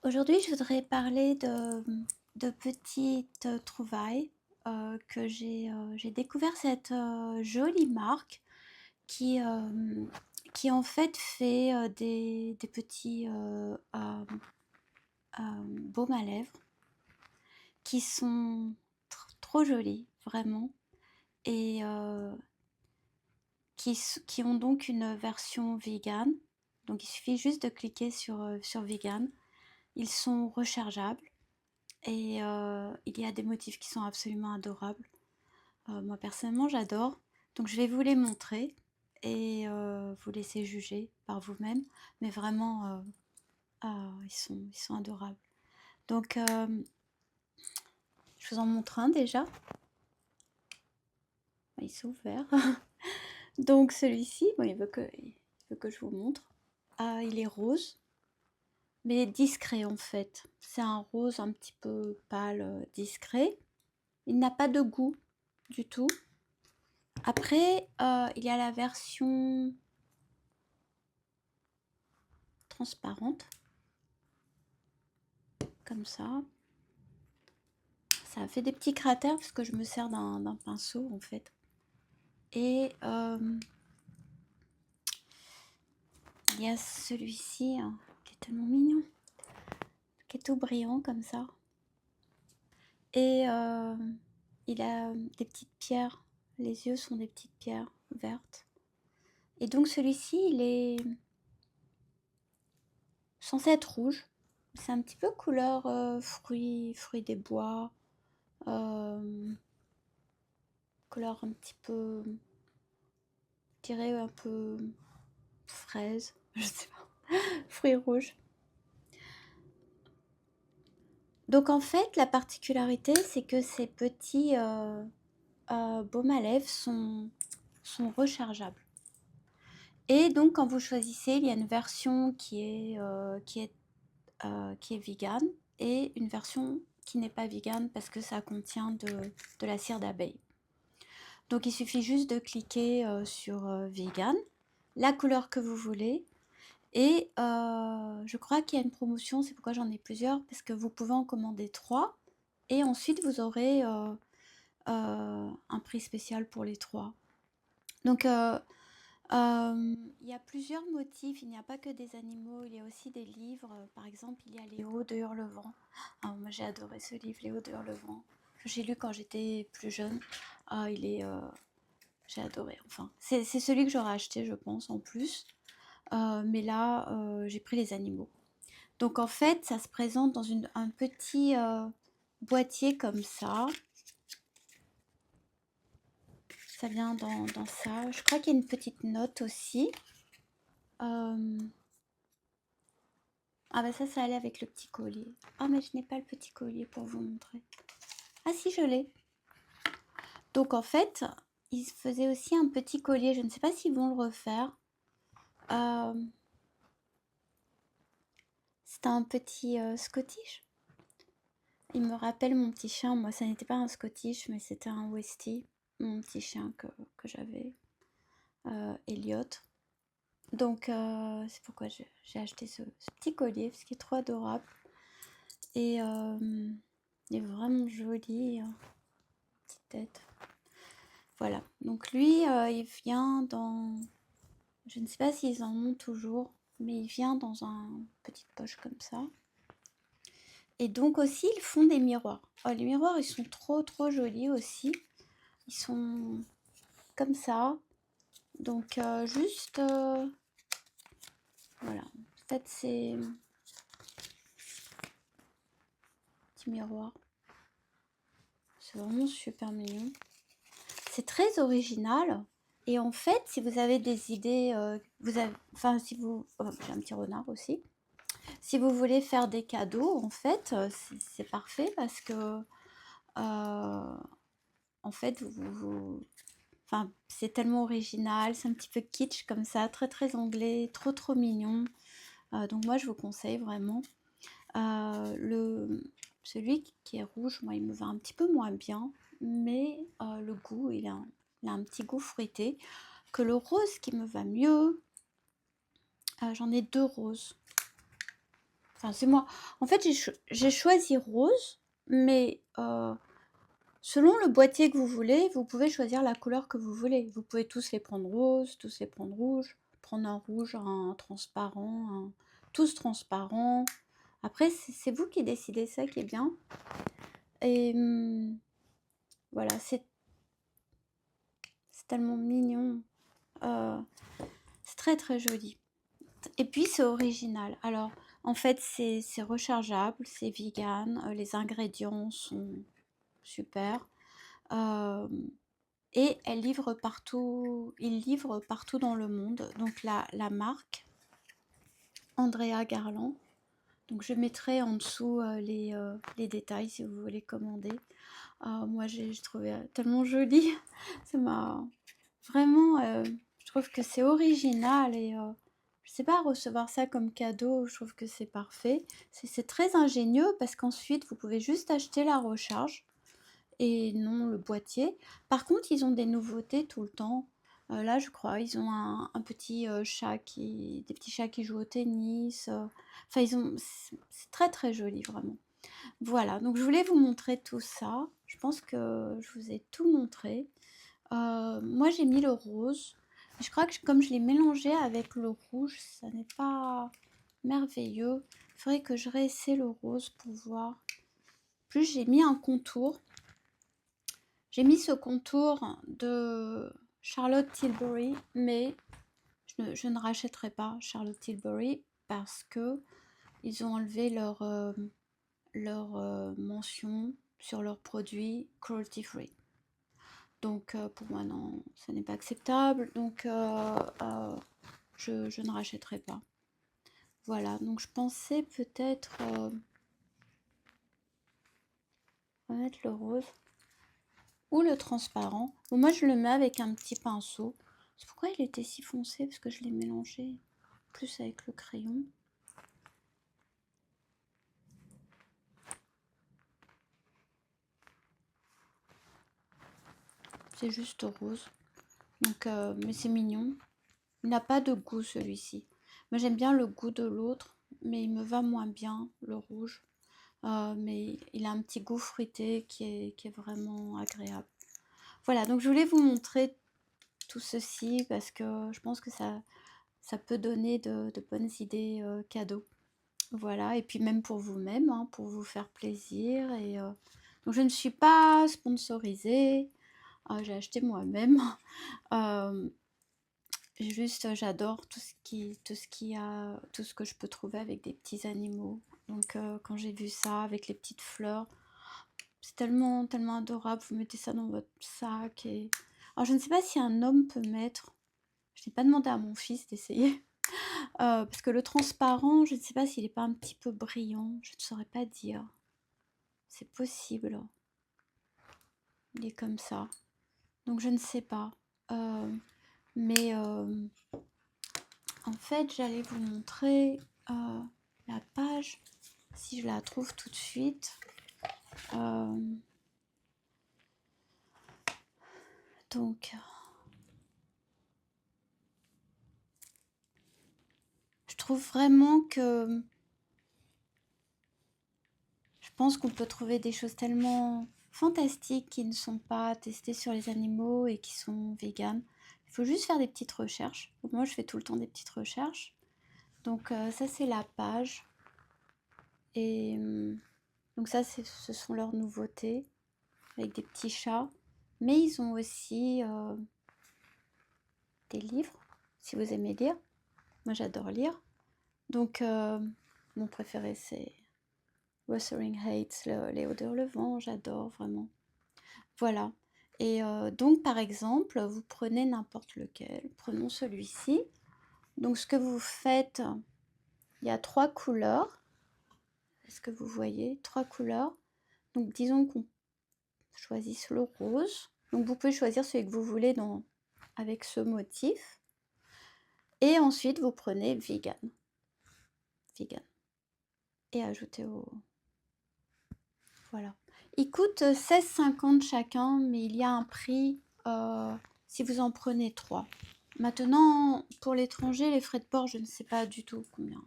Aujourd'hui, je voudrais parler de petites trouvailles que j'ai découvert cette jolie marque qui, qui en fait des petits baumes à lèvres qui sont trop jolis, vraiment, et qui ont donc une version vegan. Donc il suffit juste de cliquer sur vegan. Ils sont rechargeables. Et il y a des motifs qui sont absolument adorables. Moi personnellement j'adore. Donc je vais vous les montrer et vous laisser juger par vous-même. Mais vraiment, ils sont adorables. Donc je vous en montre un déjà. Ils sont ouverts. Donc celui-ci, bon, il veut que je vous montre. Il est rose, mais discret en fait. C'est un rose un petit peu pâle, discret. Il n'a pas de goût du tout. Après, il y a la version transparente, comme ça. Ça fait des petits cratères parce que je me sers d'un pinceau en fait. Et il y a celui-ci hein, qui est tellement mignon, qui est tout brillant comme ça. Et il a des petites pierres. Les yeux sont des petites pierres vertes. Et donc celui-ci, il est censé être rouge. C'est un petit peu couleur fruits des bois. Couleur un petit peu, je dirais un peu fraise, je sais pas, fruits rouges. Donc en fait, la particularité, c'est que ces petits baumes à lèvres sont rechargeables. Et donc quand vous choisissez, il y a une version qui est vegan et une version qui n'est pas vegan parce que ça contient de la cire d'abeille. Donc il suffit juste de cliquer sur vegan, la couleur que vous voulez. Et je crois qu'il y a une promotion, c'est pourquoi j'en ai plusieurs, parce que vous pouvez en commander 3 et ensuite vous aurez un prix spécial pour les 3. Donc il y a plusieurs motifs, il n'y a pas que des animaux, il y a aussi des livres. Par exemple, il y a Léo de Hurlevent. Ah, moi j'ai adoré ce livre, Léo de Hurlevent. J'ai lu quand j'étais plus jeune. Ah, j'ai adoré, enfin. C'est celui que j'aurais acheté, je pense, en plus. Mais là, j'ai pris les animaux. Donc en fait, ça se présente dans un petit boîtier comme ça. Ça vient dans ça. Je crois qu'il y a une petite note aussi. Ah bah ça allait avec le petit collier. Ah mais je n'ai pas le petit collier pour vous montrer. Ah si, je l'ai. Donc en fait, ils faisaient aussi un petit collier. Je ne sais pas s'ils vont le refaire. C'est un petit Scottish. Il me rappelle mon petit chien. Moi, ça n'était pas un Scottish, mais c'était un Westie. Mon petit chien que j'avais, Elliot. Donc, c'est pourquoi j'ai acheté ce petit collier, parce qu'il est trop adorable. Et il est vraiment joli. Petite tête. Voilà. Donc, lui, il vient dans. Je ne sais pas s'ils en ont toujours, mais il vient dans une petite poche comme ça. Et donc aussi, ils font des miroirs. Oh, les miroirs, ils sont trop jolis aussi. Ils sont comme ça. Donc juste, voilà. En fait, c'est petit miroir. C'est vraiment super mignon. C'est très original. Et en fait, si vous avez des idées, enfin si vous, oh, j'ai un petit renard aussi. Si vous voulez faire des cadeaux, en fait, c'est parfait parce que, en fait, enfin, c'est tellement original, c'est un petit peu kitsch comme ça, très anglais, trop mignon. Donc moi, je vous conseille vraiment. Celui qui est rouge, moi, il me va un petit peu moins bien, mais le goût, il a un petit goût fruité. Que le rose qui me va mieux, j'en ai deux roses. Enfin, c'est moi. En fait, j'ai choisi rose, mais selon le boîtier que vous voulez, vous pouvez choisir la couleur que vous voulez. Vous pouvez tous les prendre rose, tous les prendre rouge, prendre un rouge, un transparent, tous transparents. Après, c'est vous qui décidez, ça qui est bien. Et voilà, c'est tellement mignon. C'est très très joli. Et puis c'est original. Alors en fait c'est rechargeable, c'est vegan, les ingrédients sont super. Et elle livre partout, il livre partout dans le monde. Donc la marque Andrea Garland. Donc je mettrai en dessous les détails si vous voulez commander. Moi j'ai trouvé tellement joli. Ça m'a vraiment, je trouve que c'est original et je sais pas, recevoir ça comme cadeau, je trouve que c'est parfait. C'est très ingénieux parce qu'ensuite vous pouvez juste acheter la recharge et non le boîtier. Par contre, ils ont des nouveautés tout le temps. Là, je crois, ils ont un petit chat des petits chats qui jouent au tennis. Enfin, c'est très très joli, vraiment. Voilà, donc je voulais vous montrer tout ça. Je pense que je vous ai tout montré. Moi, j'ai mis le rose. Je crois que comme je l'ai mélangé avec le rouge, ça n'est pas merveilleux. Il faudrait que je réessaie le rose pour voir. Plus, j'ai mis un contour. J'ai mis ce contour de Charlotte Tilbury, mais je ne rachèterai pas Charlotte Tilbury parce que ils ont enlevé leur mention sur leurs produits cruelty free. Donc pour moi non, ça n'est pas acceptable. Donc je ne rachèterai pas. Voilà, donc je pensais peut-être mettre le rose ou le transparent. Bon, moi je le mets avec un petit pinceau. C'est pourquoi il était si foncé, parce que je l'ai mélangé plus avec le crayon. C'est juste rose. Donc, mais c'est mignon. Il n'a pas de goût celui-ci. Moi j'aime bien le goût de l'autre, mais il me va moins bien le rouge. Mais il a un petit goût fruité qui est vraiment agréable. Voilà, donc je voulais vous montrer tout ceci parce que je pense que ça peut donner de bonnes idées cadeaux. Voilà, et puis même pour vous-même, hein, pour vous faire plaisir. Et, donc je ne suis pas sponsorisée, j'ai acheté moi-même. Juste, j'adore tout ce que je peux trouver avec des petits animaux. Donc quand j'ai vu ça avec les petites fleurs, c'est tellement, tellement adorable. Vous mettez ça dans votre sac. Et... Alors, je ne sais pas si un homme peut mettre. Je n'ai pas demandé à mon fils d'essayer. Parce que le transparent, je ne sais pas s'il n'est pas un petit peu brillant. Je ne saurais pas dire. C'est possible. Il est comme ça. Donc, je ne sais pas. Mais en fait, j'allais vous montrer la page. Si je la trouve tout de suite. Donc, je trouve vraiment que je pense qu'on peut trouver des choses tellement fantastiques qui ne sont pas testées sur les animaux et qui sont véganes. Il faut juste faire des petites recherches. Donc moi, je fais tout le temps des petites recherches. Donc ça, c'est la page. Et donc ça, ce sont leurs nouveautés avec des petits chats. Mais ils ont aussi des livres, si vous aimez lire. Moi, j'adore lire. Donc, mon préféré, c'est Wuthering Heights, Les Odeurs le vent. J'adore vraiment. Voilà. Et donc, par exemple, vous prenez n'importe lequel. Prenons celui-ci. Donc, ce que vous faites, il y a 3 couleurs. Est-ce que vous voyez? 3 couleurs. Donc, disons qu'on choisisse le rose. Donc, vous pouvez choisir celui que vous voulez avec ce motif. Et ensuite, vous prenez vegan. Vegan. Et ajoutez au... Voilà. Il coûte 16,50 chacun, mais il y a un prix si vous en prenez 3. Maintenant, pour l'étranger, les frais de port, je ne sais pas du tout combien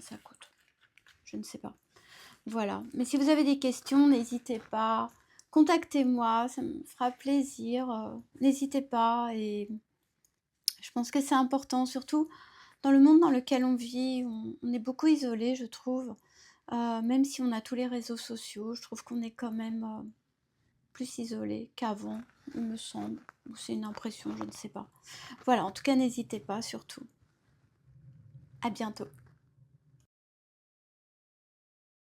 ça coûte. je ne sais pas. Voilà, mais si vous avez des questions, n'hésitez pas, contactez-moi, ça me fera plaisir, n'hésitez pas et je pense que c'est important, surtout dans le monde dans lequel on vit, on est beaucoup isolé, je trouve, même si on a tous les réseaux sociaux, je trouve qu'on est quand même, plus isolé qu'avant, il me semble, ou c'est une impression, je ne sais pas. Voilà, en tout cas, n'hésitez pas surtout. À bientôt.